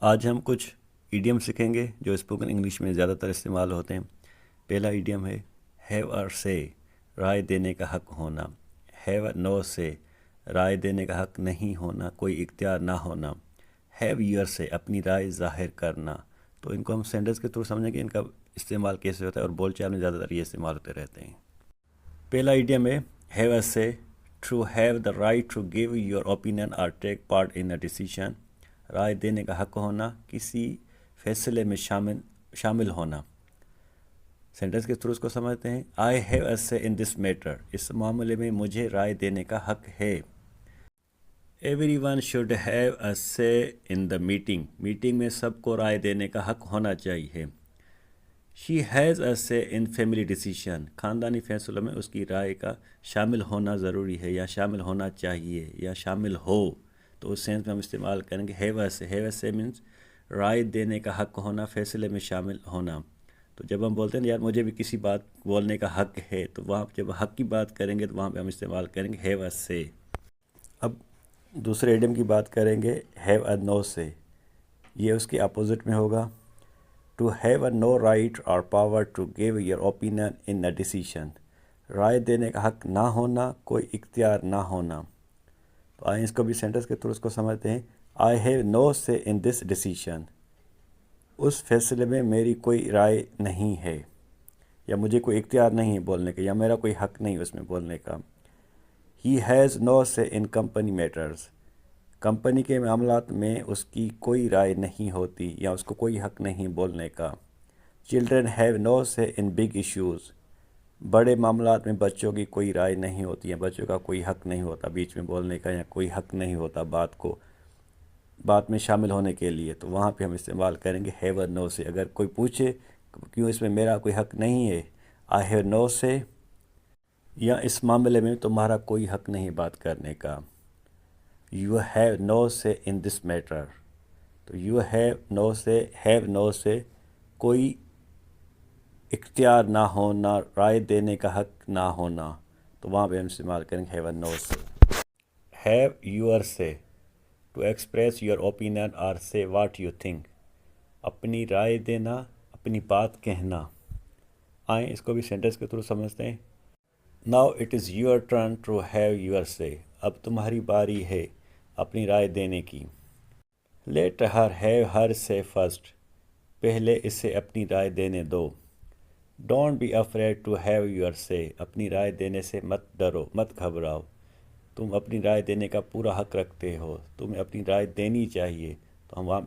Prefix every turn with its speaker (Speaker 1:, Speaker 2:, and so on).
Speaker 1: آج ہم کچھ ایڈیم سیکھیں گے جو اسپوکن انگلش میں زیادہ تر استعمال ہوتے ہیں۔ پہلا ایڈیم ہے ہیو اور سے، رائے دینے کا حق ہونا۔ ہیو نو سے، رائے دینے کا حق نہیں ہونا، کوئی اختیار نہ ہونا۔ ہیو یور سے، اپنی رائے ظاہر کرنا۔ تو ان کو ہم سینٹنس کے تھرو سمجھیں گے ان کا استعمال کیسے ہوتا ہے، اور بول چال میں زیادہ تر یہ استعمال ہوتے رہتے ہیں۔ پہلا ایڈیم ہے have a say, to have the right to give your opinion اور take part in a decision. رائے دینے کا حق ہونا، کسی فیصلے میں شامل ہونا۔ سینٹنس کے تھرو اس کو سمجھتے ہیں۔ آئی ہیو اے سے ان دس میٹر، اس معاملے میں مجھے رائے دینے کا حق ہے۔ Every one should have a سے ان دا میٹنگ، میٹنگ میں سب کو رائے دینے کا حق ہونا چاہیے۔ شی ہیز اے سے ان فیملی ڈیسیشن، خاندانی فیصلوں میں اس کی رائے کا شامل ہونا ضروری ہے، یا شامل ہونا چاہیے، یا شامل ہو۔ تو اس سینس میں ہم استعمال کریں گے ہیو اے سے۔ ہیو اے سے مینس رائے دینے کا حق ہونا، فیصلے میں شامل ہونا۔ تو جب ہم بولتے ہیں یار مجھے بھی کسی بات بولنے کا حق ہے، تو وہاں جب حق کی بات کریں گے تو وہاں پہ ہم استعمال کریں گے ہیو اے سے۔ اب دوسرے ایڈیم کی بات کریں گے ہیو اے نو سے، یہ اس کے اپوزٹ میں ہوگا۔ To have a no right or power to give your opinion in a decision, رائے دینے کا حق نہ ہونا، کوئی اختیار نہ ہونا۔ تو آئیں اس کو بھی سینٹنس کے تھرو اس کو سمجھتے ہیں۔ آئی ہیو نو سے ان دس ڈیسیشن، اس فیصلے میں میری کوئی رائے نہیں ہے، یا مجھے کوئی اختیار نہیں ہے بولنے کا، یا میرا کوئی حق نہیں اس میں بولنے کا۔ ہی ہیز نو سے ان کمپنی میٹرز، کمپنی کے معاملات میں اس کی کوئی رائے نہیں ہوتی، یا اس کو کوئی حق نہیں بولنے کا۔ چلڈرن ہیو نو سے ان بگ ایشوز، بڑے معاملات میں بچوں کی کوئی رائے نہیں ہوتی، یا بچوں کا کوئی حق نہیں ہوتا بیچ میں بولنے کا، یا کوئی حق نہیں ہوتا بات میں شامل ہونے کے لیے۔ تو وہاں پہ ہم استعمال کریں گے ہیو اور نو سے۔ اگر کوئی پوچھے کیوں اس میں میرا کوئی حق نہیں ہے، آئی ہیو نو سے، یا اس معاملے میں تمہارا کوئی حق نہیں بات کرنے کا۔ یو ہیو نو سے ان دس میٹر، تو یو ہیو نو سے کوئی اختیار نہ ہونا، رائے دینے کا حق نہ ہونا۔ تو وہاں پہ ہم استعمال کریں گے ہیو اور نو سے۔ ہیو یور سے، ٹو ایکسپریس یور اوپینین اور سے واٹ یو تھنک، اپنی رائے دینا، اپنی بات کہنا۔ آئیں اس کو بھی سینٹنس کے تھرو سمجھتے ہیں۔ Now it is your turn to have your say, اب تمہاری باری ہے اپنی رائے دینے کی۔ لیٹ ہر ہیو ہر سے فرسٹ، پہلے اسے اپنی رائے دینے دو۔ Don't be afraid to have your say, اپنی رائے دینے سے مت ڈرو، مت گھبراؤ۔ تم اپنی رائے دینے کا پورا حق رکھتے ہو، تمہیں اپنی رائے دینی چاہیے۔ تو ہم وہاں